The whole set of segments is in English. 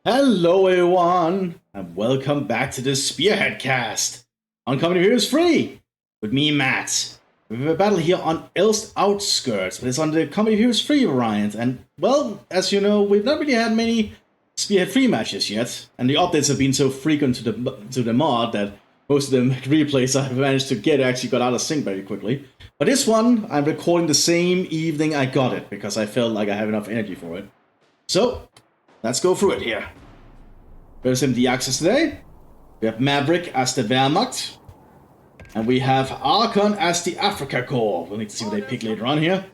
Hello everyone, and welcome back to the Spearhead Cast on Company of Heroes Free with me, Matt. We have a battle here on Elst Outskirts, but it's on the Company of Heroes Free variant, and well, as you know, we've not really had many Spearhead Free matches yet, and the updates have been so frequent to the mod that most of the replays I've managed to get actually got out of sync very quickly. But this one, I'm recording the same evening I got it, because I felt like I have enough energy for it. So, let's go through it here. There's him the Axis today. We have Maverick as the Wehrmacht. And we have Archon as the Africa Corps. We'll need to see what they pick later on here.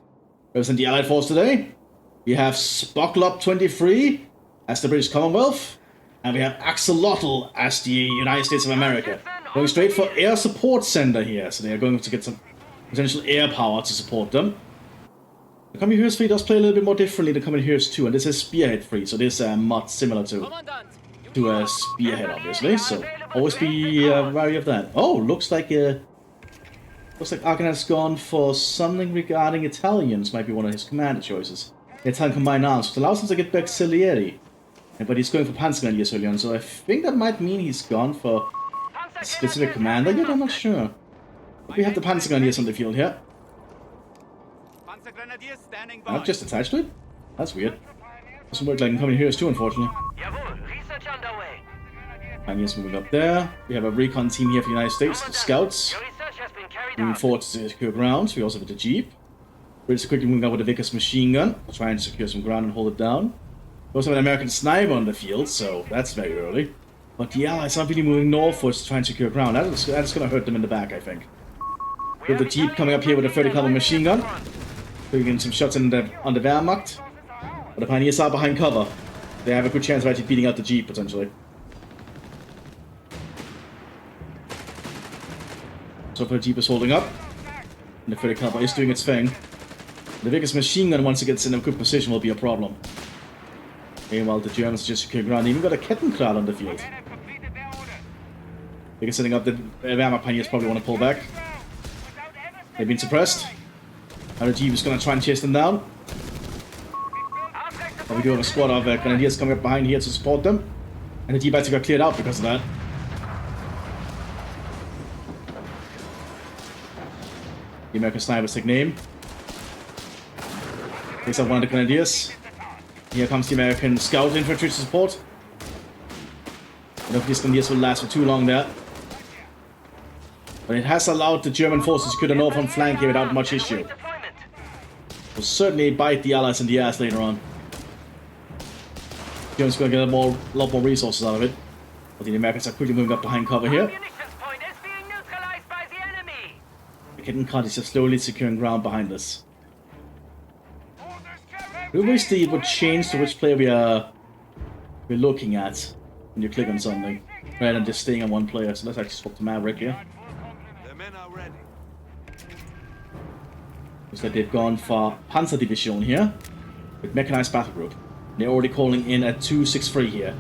There's the Allied Force today. We have Spocklob 23 as the British Commonwealth. And we have Axolotl as the United States of America. Going straight for Air Support Center here. So they are going to get some potential air power to support them. The Company of Heroes 3 does play a little bit more differently than Company of Heroes 2, and this is Spearhead 3, so this is a mod similar to Spearhead, obviously, so always be wary of that. Oh, looks like Arkan has gone for something regarding Italians, might be one of his commander choices. Italian Combined Arms, which allows him to get back Auxiliary, but he's going for Panzergrenadiers early on, so I think that might mean he's gone for a specific commander, yet I'm not sure. But we have the Panzergrenadiers on the field here. Not just attached to it? That's weird. Doesn't work like in Company of Heroes 2, unfortunately. Pioneers moving up there. We have a recon team here for the United States, the Scouts. Moving forward to secure ground. We also have the Jeep. British are quickly moving up with the Vickers machine gun, trying to secure some ground and hold it down. We also have an American sniper on the field, so that's very early. But the Allies aren't really moving northwards to try and secure ground. That's going to hurt them in the back, I think. We have the Jeep coming up here with a 30 caliber machine gun. We're getting some shots on the Wehrmacht. But the Pioneers are behind cover. They have a good chance of actually beating out the Jeep, potentially. So far the Jeep is holding up. And the 30 caliber is doing its thing. The biggest machine gun, once it gets in a good position, will be a problem. Meanwhile, the Germans just secure ground. They even got a Kettenkrad on the field. They're setting up the Wehrmacht Pioneers probably want to pull back. They've been suppressed. Now the Jeep is going to try and chase them down. But we do have a squad of Grenadiers coming up behind here to support them. And the Jeep actually got cleared out because of that. The American snipers take name. Takes out one of the Grenadiers. Here comes the American Scout infantry to support. I don't think these Grenadiers will last for too long there. But it has allowed the German forces to secure the northern flank here without much issue. Will certainly bite the Allies in the ass later on. The Germans going to get a lot more resources out of it. But the Americans are quickly moving up behind cover here. The Kettenkrad is just slowly securing ground behind us. I wish it would change to which player we're looking at when you click on something, rather than just staying on one player. So let's actually swap to Maverick here. Looks like they've gone for Panzer Division here, with Mechanized Battle Group. They're already calling in a 263 here.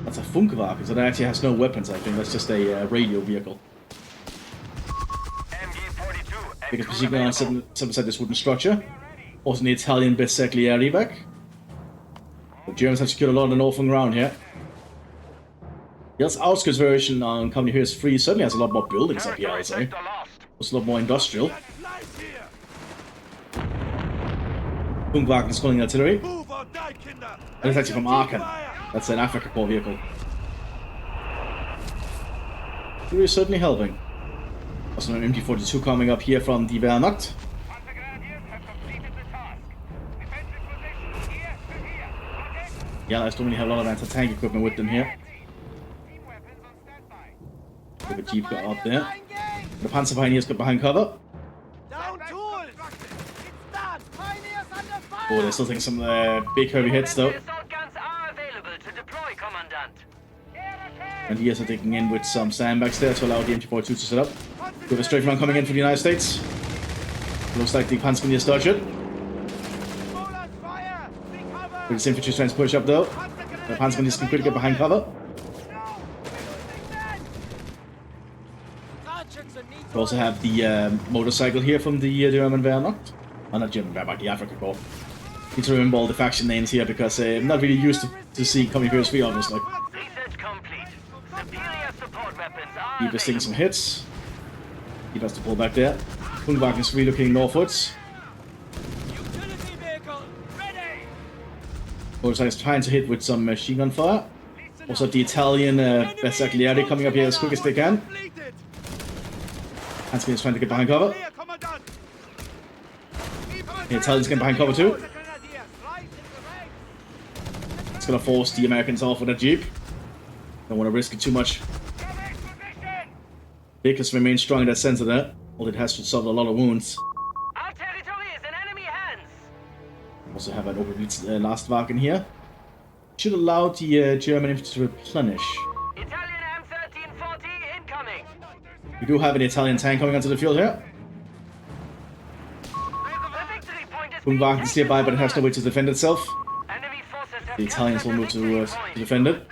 That's a Funkwagen, so that actually has no weapons, I think. That's just a radio vehicle. Because machine gun on some beside this wooden structure. Also the Italian Bersaglieri back. The Germans have secured a lot of the northern ground here. The Outskirts version on Company of Heroes 3 certainly has a lot more buildings up here, I'd say. It's a lot more industrial. Funkwagen is calling artillery. And it's actually from Arkan. That's an Africa Corps vehicle. It's certainly helping. Also an MG42 coming up here from the Wehrmacht. Yeah, I don't really have a lot of anti-tank equipment with them here. With the Jeep got up there. The Panzer Pioneers got behind cover. Oh, they're still taking some big heavy hits though. And Grenadiers are taking in with some sandbags there to allow the MG42 to set up. We have a straight run coming in from the United States. Looks like the Panzergrenadiers dodge it. British infantry trying to push up though. The Panzergrenadiers can quickly get behind cover. We also have the motorcycle here from the German Wehrmacht. Oh, not German Wehrmacht, the Africa Corps. Need to remember all the faction names here because I'm not really used to seeing Company of Heroes 3, obviously. Research complete. Superior support weapons are Keep us taking some hits. Keep us to pull back there. Punwagen is relocating northwards. Utility vehicle ready. Motorcycle is trying to hit with some machine gun fire. Also the Italian Bersaglieri coming up here as quick as they can. Hanskin is trying to get behind cover. The Italians getting behind cover too. It's gonna force the Americans off with a jeep. Don't want to risk it too much. Vehicles remain strong in that center there. All it has to suffer a lot of wounds. Our territory is in enemy hands. Also have an overbeat last wagon here. Should allow the German infantry to replenish. Italian M1340 incoming. We do have an Italian tank coming onto the field here. The victory point is Punwagen is nearby, but it has no way to defend itself. enemy forces have The Italians will move to defend it.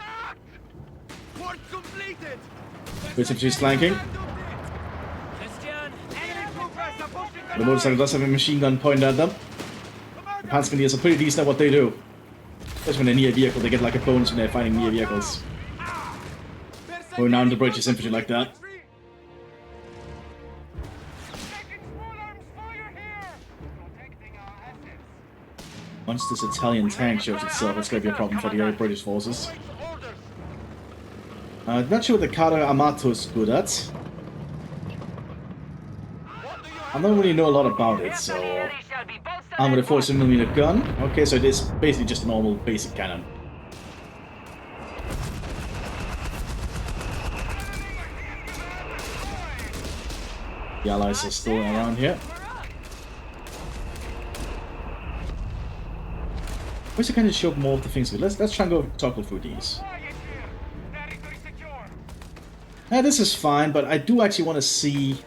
British infantry is flanking. The motorcycle does have a machine gun pointed at them. The Panzergrenadiers are pretty decent at what they do. Especially when they're near a vehicle, they get like a bonus when they're fighting near vehicles. Going down the British infantry like that. Once this Italian tank shows itself, it's going to be a problem for the British forces. Not sure what the Carter Amato is good at. I don't really know a lot about it, so... Armored with 47mm gun. Okay, so it is basically just a normal basic cannon. The Allies are still around here. Where's the kind of show more of the things? Let's try and go toggle through these. This is fine, but I do actually want to see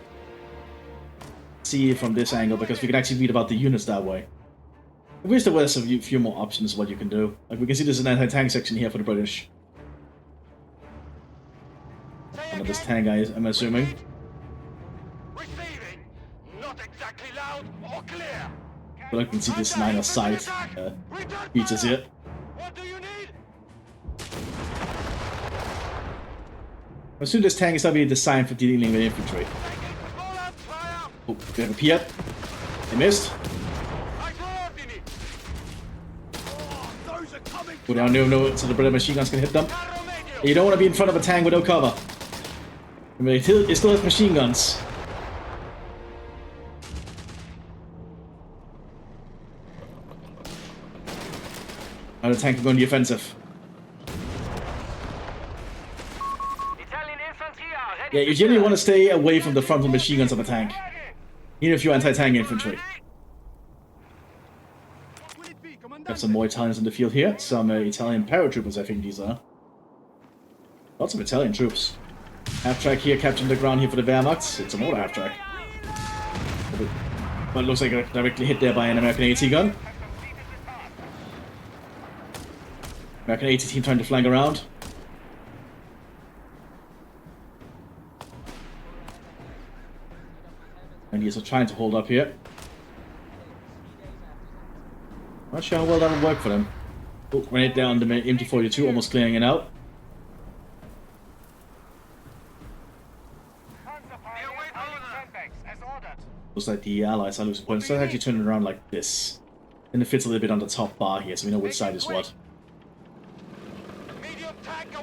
it from this angle because we can actually read about the units that way. I wish there was a few more options of what you can do. Like we can see there's an anti-tank section here for the British. One of this tank guys, I'm assuming. Receiving. Not exactly loud or clear. But I can see this line of sight features here. What do you need? I assume this tank is not really designed for dealing with infantry. Oh, they have a P up. They missed. Go down, no, so the British machine guns can hit them. You don't want to be in front of a tank with no cover. I mean, it still has machine guns. Now the tank can go on the offensive. Yeah, you generally want to stay away from the frontal machine guns of a tank. Even if you're anti-tank infantry. Got some more Italians in the field here. Some Italian paratroopers, I think these are. Lots of Italian troops. Half-track here, capturing the ground here for the Wehrmacht. It's a mortar half-track. But it looks like it's directly hit there by an American AT gun. American AT team trying to flank around. And he's trying to hold up here. Not sure how well that will work for them. Oh, grenade down the MT-42, almost clearing it out. Looks like the Allies are losing points. Let's actually turn it around like this. And it fits a little bit on the top bar here, so we know which side is what.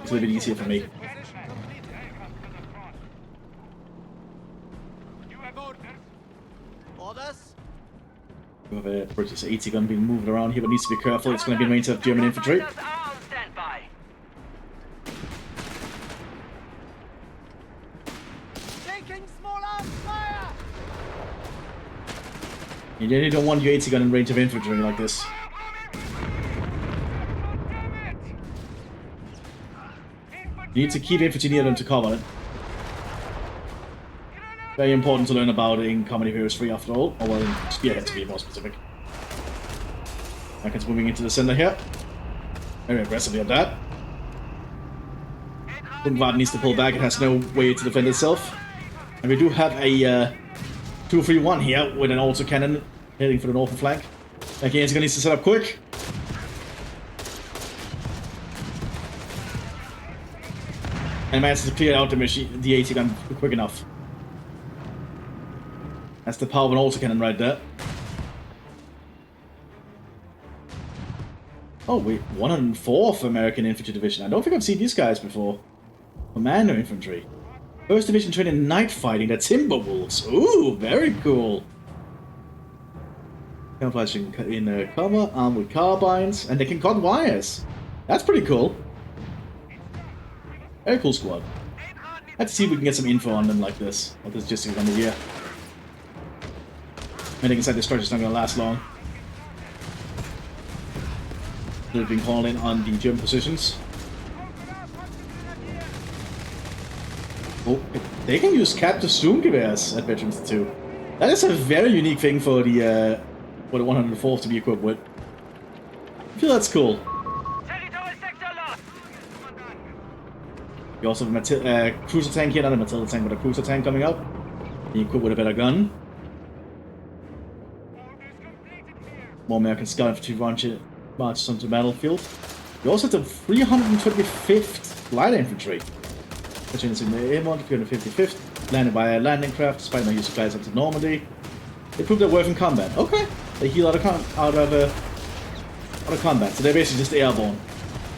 It's a little bit easier for me. We have a British AT gun being moved around here, but needs to be careful. It's going to be in range of German infantry. You really don't want your AT gun in range of infantry like this. You need to keep infantry near them to cover it. Very important to learn about in Company of Heroes 3 after all, or well in Spearhead to be more specific. Americans moving into the center here. Very aggressively at that. Punwagen needs to pull back, it has no way to defend itself. And we do have a 2-3-1 here with an autocannon heading for the northern flank. Okay, it's gonna need to set up quick. And managed to clear out the machine, the AT gun quick enough. That's the power of an autocannon right there. Oh wait, 104th American Infantry Division. I don't think I've seen these guys before. Commander Infantry. 1st Division trained in night fighting, the Timberwolves. Ooh, very cool. Camouflage in cover, armed with carbines, and they can cut wires. That's pretty cool. Very cool squad. Let's see if we can get some info on them like this. What this just under here. I think inside the structure's not gonna last long. They've been called in on the German positions. Oh, they can use captive Sturmgewehrs at Veterans too. That is a very unique thing for the 104th to be equipped with. I feel that's cool. You also have a cruiser tank here, not a Matilda tank, but a cruiser tank coming up. You equipped with a better gun. More American Scout Infantry marches onto the battlefield. You also have the 325th Light Infantry. Which is in the A1, 355th, landed by a landing craft, despite no use of supplies into Normandy. They prove their worth in combat. Okay. They heal out of combat, so they're basically just airborne.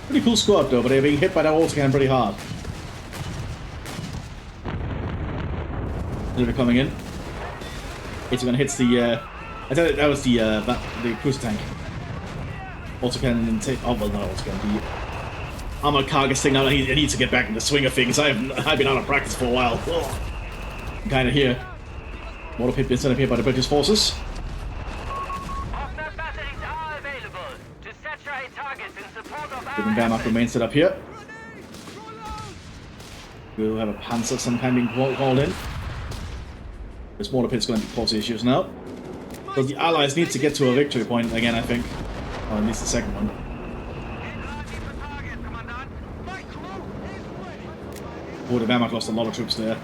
Pretty cool squad though, but they're being hit by that autocannon pretty hard. They're coming in. It's gonna hit the I thought that was the cruiser tank. Autocannon and take. Oh well, not autocannon. The armored carcass thing. Now I need to get back in the swing of things. I've been out of practice for a while. I'm kind of here. Mortar pit been set up here by the British forces. Different Wehrmacht remains set up here. We'll have a Panzer of some kind being called in. This mortar pit's going to cause issues now. So the Allies need to get to a victory point again, I think. Or at least the second one. Oh, the Wehrmacht lost a lot of troops there.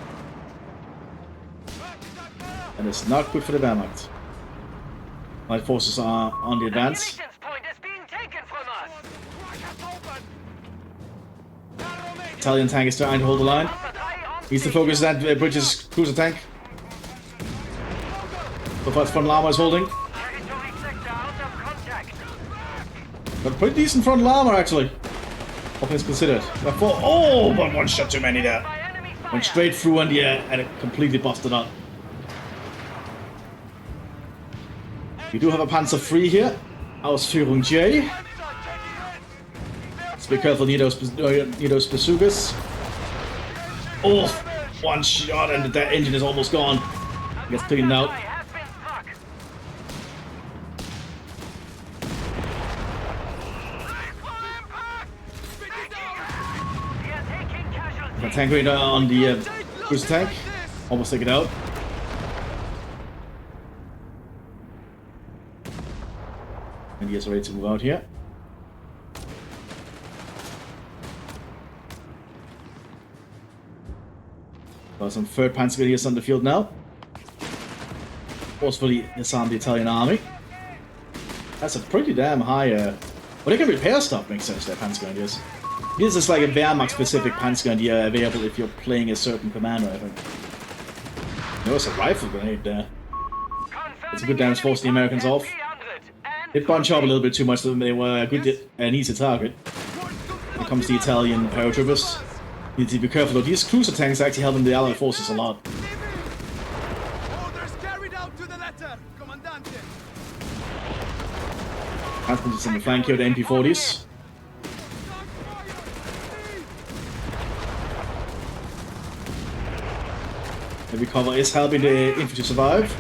And it's not good for the Wehrmacht. Light forces are on the advance. Italian tank is trying to hold the line. Needs to focus that British cruiser tank. The front llama is holding. But pretty decent front llama actually. All things considered. Oh, but one shot too many there. Went straight through in the air and it completely busted up. We do have a Panzer III here. Ausführung J. Let's be careful near those bazookas. Oh, one shot and that engine is almost gone. Gets cleaned out. The tank radar on the cruiser tank. Almost take it out. And he is ready to move out here. Got some third Panzer Grenadiers on the field now. Forcefully disarm the Italian army. That's a pretty damn high. Well, they can repair stuff, makes sense, their Panzer Grenadiers. This is like a Wehrmacht specific Panzer Grenadier available if you're playing a certain commander, I think. There's a rifle grenade there. It's a good damage force the Americans off. They bunch up a little bit too much, so they were a good and easy target. Here comes the Italian paratroopers. You need to be careful though, these cruiser tanks are actually helping the Allied forces a lot. Transporters in the flank here with the MP40s. Heavy cover is helping the infantry survive.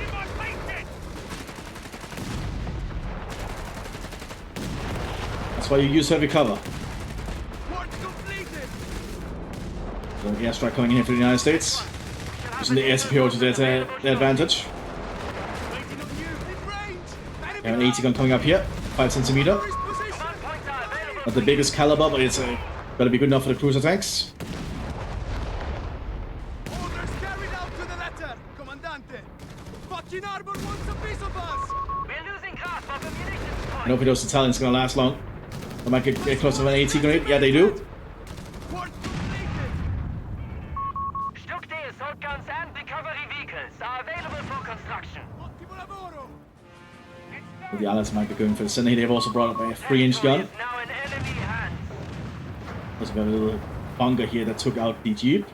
That's why you use heavy cover. So airstrike coming in here for the United States. Using the air superiority to their advantage. We have an 80 gun coming up here, 5 centimeter. Not the biggest caliber, but it's gotta be good enough for the cruiser tanks. We're losing grasp of ammunition don't think those Italians are gonna last long. They might get close to an AT grenade. Yeah, they do. Stuck assault guns and recovery vehicles are available for construction. The Allies might be going for the center. They've also brought up a 3-inch gun. Now in enemy hands. Also got a little bunker here that took out the Jeep.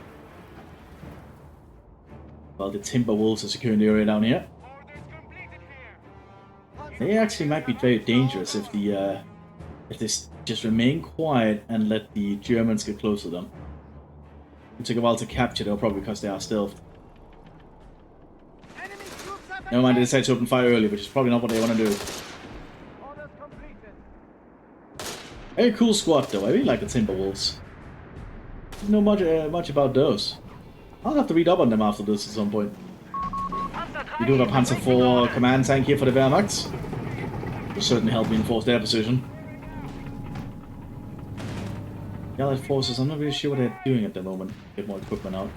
Well, the Timberwolves are securing the area down here. They actually might be very dangerous if they just remain quiet and let the Germans get close to them. It took a while to capture though, probably because they are stealthed. Never mind, they decided to open fire early, which is probably not what they want to do. Very cool squad though, I really like the Timberwolves. Didn't know much about those. I'll have to read up on them after this at some point. We do have a Panzer IV command tank here for the Wehrmacht. Will certainly help reinforce their position. The Allied forces, I'm not really sure what they're doing at the moment. Get more equipment out.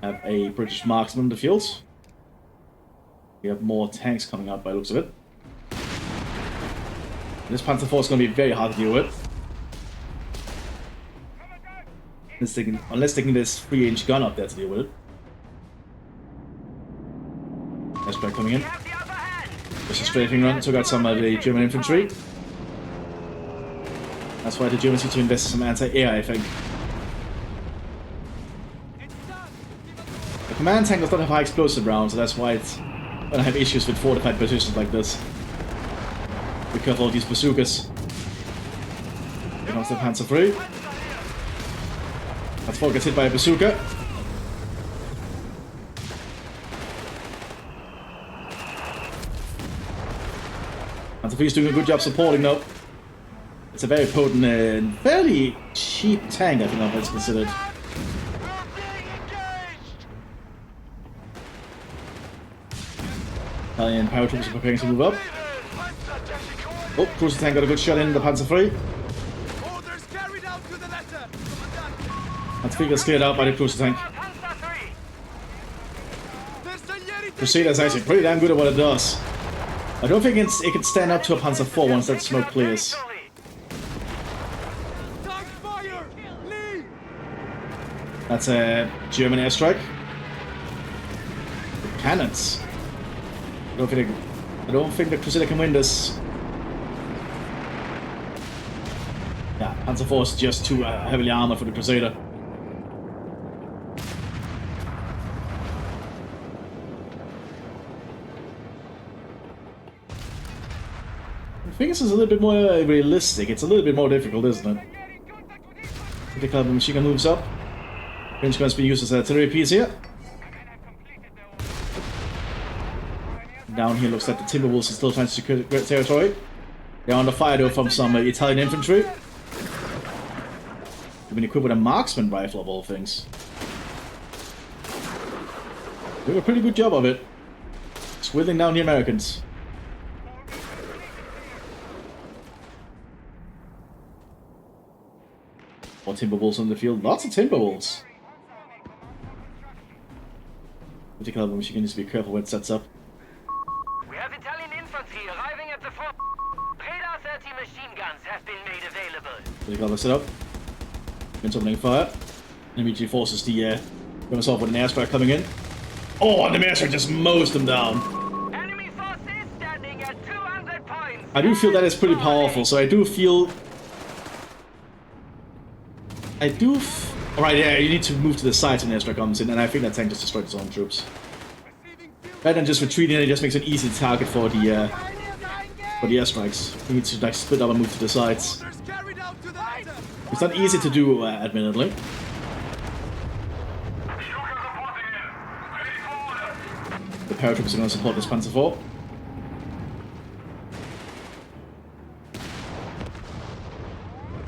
Have a British marksman in the field. We have more tanks coming out by the looks of it. This Panzer IV is going to be very hard to deal with. Unless they can this 3-inch gun up there to deal with it. Airstrike coming in. Just a strafing run, took out some of the German infantry. That's why the Germans need to invest in some anti-air, I think. The command tank does not have high explosive rounds, so that's why it's gonna have issues with fortified positions like this. Be careful of these bazookas. Here comes the Panzer III. Panzer IV gets hit by a bazooka. Panzer III is doing a good job supporting though. It's a very potent and fairly cheap tank, I think it's considered. Italian paratroopers are preparing to move up. Oh, cruiser tank got a good shot in the Panzer III. Panzer III gets cleared out by the cruiser tank. Crusader is actually pretty damn good at what it does. I don't think it can stand up to a Panzer IV once that smoke clears. That's a German airstrike. The cannons. I don't think the Crusader can win this. Yeah, Panzer IV is just too heavily armored for the Crusader. I think this is a little bit more realistic. It's a little bit more difficult, isn't it? The caliber machine gun moves up. Range guns being used as artillery piece here. Down here looks like the Timberwolves are still trying to secure great territory. They're under fire though from some Italian infantry. They've been equipped with a marksman rifle of all things. They do a pretty good job of it. Just whittling down the Americans. More Timberwolves on the field. Lots of Timberwolves. Particularly machine gun needs to be careful when it sets up. We have Italian infantry arriving at the front. Radar 30 machine guns have been made available. Particularly set up. Against opening fire. And immediately forces the Germans off with an airstrike coming in. Oh, and the airstrike just mows them down. Enemy forces standing at 200 points. I do feel that is pretty powerful, so I do feel... Alright, yeah, you need to move to the side when the airstrike comes in, and I think that tank just destroyed its own troops. Rather than just retreating, it just makes an easy target for the airstrikes. You need to like split up and move to the sides. It's not easy to do, admittedly. The paratroopers are going to support this Panzer IV.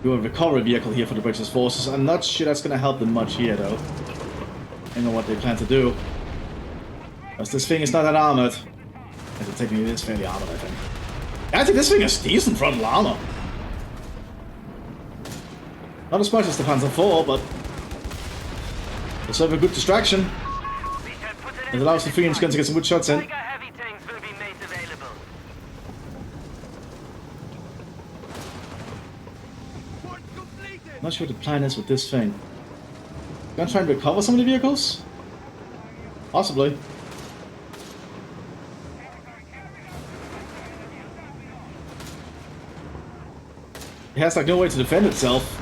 We have a recovery vehicle here for the British forces. I'm not sure that's going to help them much here, though. I don't know what they plan to do. Because this thing is not that armored. Technically, it is fairly armored, I think. I think this thing has decent frontal armor. Not as much as the Panzer IV, but it's sort of a good distraction. It allows the 3-inch guns to get some good shots in. I'm not sure what the plan is with this thing. Gonna try and recover some of the vehicles? Possibly. It has like no way to defend itself.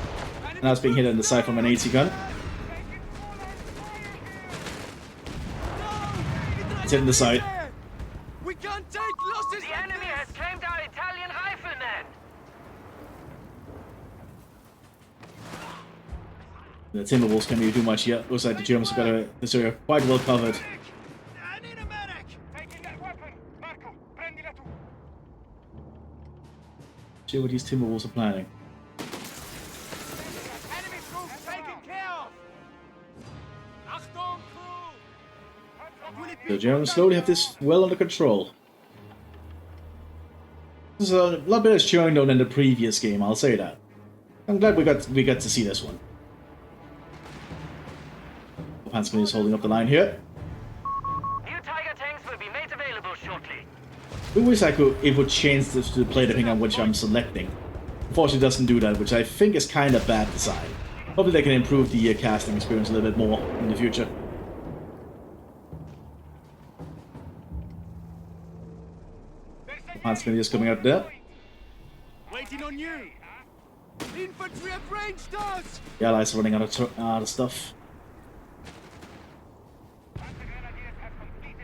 And now it's being hit on the side from an AT gun. It's hitting the side. We can't take losses. The enemy has claimed our Italian riflemen. The Timberwolves can't really do much yet. Looks like the Germans have got this area quite well covered. I need a medic. Taking that weapon. Marco, prendila tu. See what these Timberwolves are planning. Enemy troops taken care of. Achtung, crew. The Germans slowly have this well under control. This is a lot better showing though than the previous game, I'll say that. I'm glad we got to see this one. Panzerman is holding up the line here. New Tiger tanks will be made available shortly. I wish it would change this to play depending on which I'm selecting. Unfortunately, it doesn't do that, which I think is kind of bad design. Hopefully they can improve the casting experience a little bit more in the future. Panzerman is coming out there. Waiting on you. Infantry have ranged us. The Allies are running out of stuff.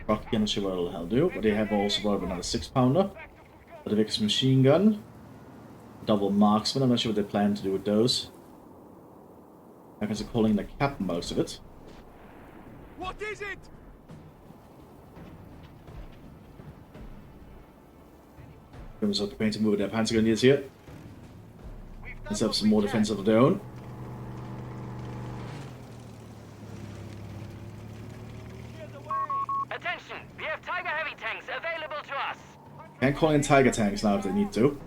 Rocky, I'm not sure what it'll hell do, but they have also brought up another 6-pounder. The Vickers machine gun. Double marksman, I'm not sure what they plan to do with those. I guess they're calling the captain most of it. What is it? Germans are preparing to move their panzer grenadiers here. Let's have some more defense of their own. Attention, we have Tiger heavy tanks available to us. Can't call in Tiger tanks now if they need to.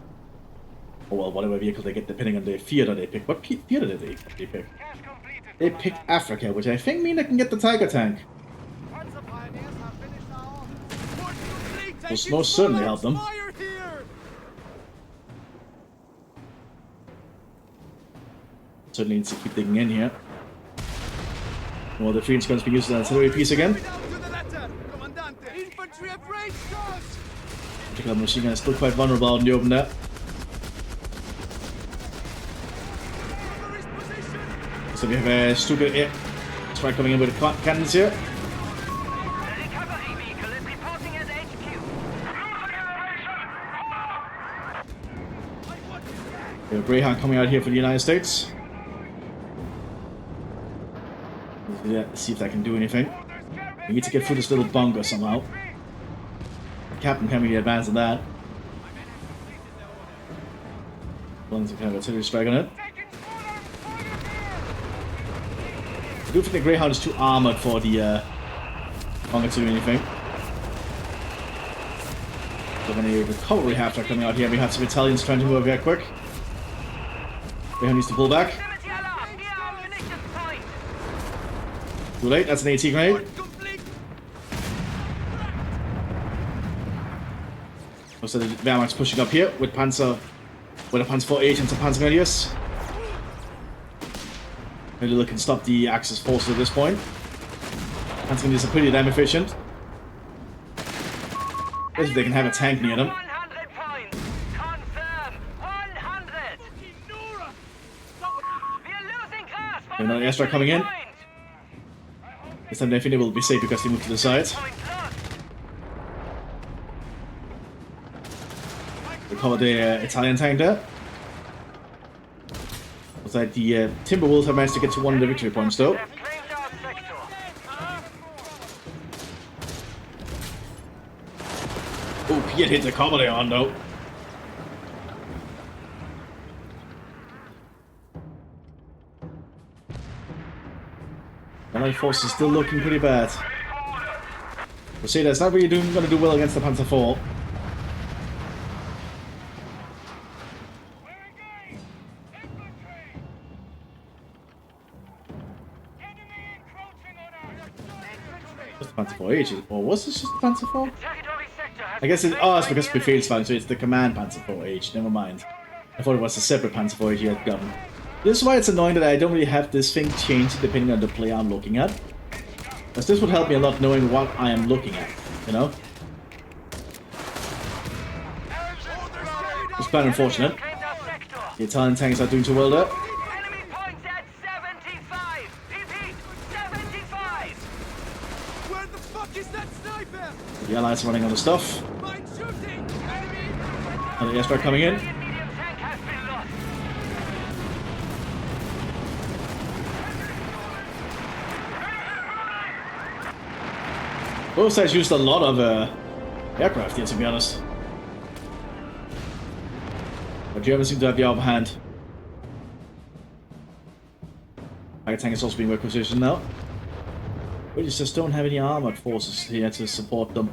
Or well, whatever vehicle they get depending on the theater they pick. What theater did they pick? They picked Africa, which I think mean they can get the Tiger tank. Will most certainly help them. Certainly needs to keep digging in here. Well, the Phoenix gun's being used as an artillery piece again. Particular machine gun is still quite vulnerable out in the open there. So we have a stupid air strike coming in with the cannons here. We have a Greyhound coming out here for the United States. Let's see if that can do anything. We need to get through this little bunker somehow. The captain can't really advance on that. One's a kind of artillery strike on it. I do think the Greyhound is too armored for the bunker to do anything. So when a recovery half-track coming out here, we have some Italians trying to move very quick. Greyhound needs to pull back. Too late, that's an AT grenade. So the Wehrmacht's pushing up here with a Panzer 4H and some Panzer Grenadiers. Maybe they can stop the Axis forces at this point. Panzer Grenadiers are pretty damn efficient. If they can have a tank near them. Another airstrike coming in. This time they think they will be safe because they move to the side. Recover the Italian tank there. Looks like the Timberwolves have managed to get to one of the victory points though. Oh, Piet hit the comedy on though. Allied force is still looking pretty bad. We'll see, that's not really going to do well against the Panzer IV. Just the Panzer IV, or was this just the Panzer IV? I guess it's because Befehlswagen, so it's the command Panzer IV. Never mind. I thought it was a separate Panzer IV he had gotten. This is why it's annoying that I don't really have this thing changed depending on the player I'm looking at. Because this would help me a lot knowing what I am looking at, you know? It's quite unfortunate. The Italian tanks are doing too well there. Enemy points at 75! Repeat, 75! Where the fuck is that sniper? The Allies are running out of stuff. Mine shooting! Enemy! Another airstrike coming in. Alien medium tank has been lost. Both sides used a lot of aircraft here, to be honest. But Germans seem to have the upper hand. Fire tank is also being requisitioned now. We just don't have any armored forces here to support them.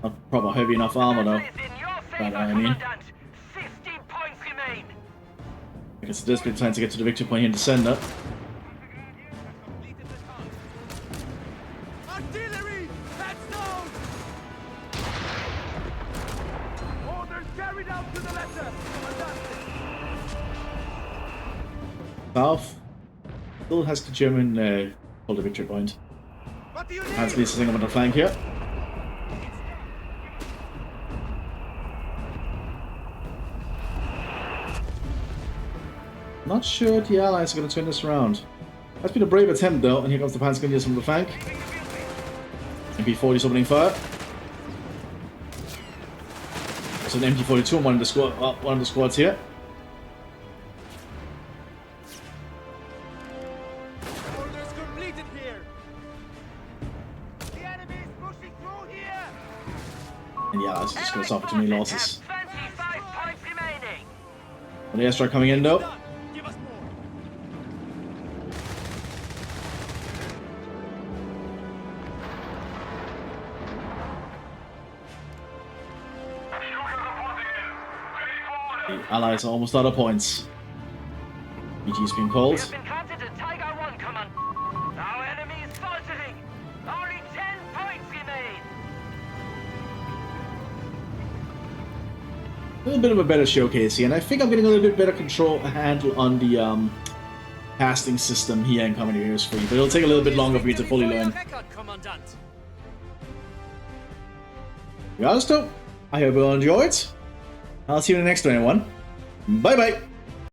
Not proper heavy enough armor though. Is in your But favor, I mean, Commandant. 50 points remain. I guess it is been trying to get to the victory point here in the center. Completed the task. Artillery! Heads down! Orders carried out to the letter! South still has the German hold the victory point. What do you need? Mthis is sitting up on the flank here. Not sure the Allies are going to turn this around. That's been a brave attempt though, and here comes the Panzergrenadiers from the flank. MP40 is opening fire. There's an MP42 on one of the squads here. Orders completed here! The enemy is pushing through here! And the Allies are just going to suffer too many losses. 25 points remaining. An airstrike coming in though. Done. Give us more! The Allies are almost out of points. BG's been We called. have been counted at Tiger 1, Command. Our enemy is faltering. Only 10 points remain. A little bit of a better showcase here, and I think I'm getting a little bit better handle on the casting system here in Company of Heroes 3, but it'll take a little bit longer for me to fully learn. To be honest though, I hope you all enjoyed. I'll see you in the next one, everyone. Bye bye!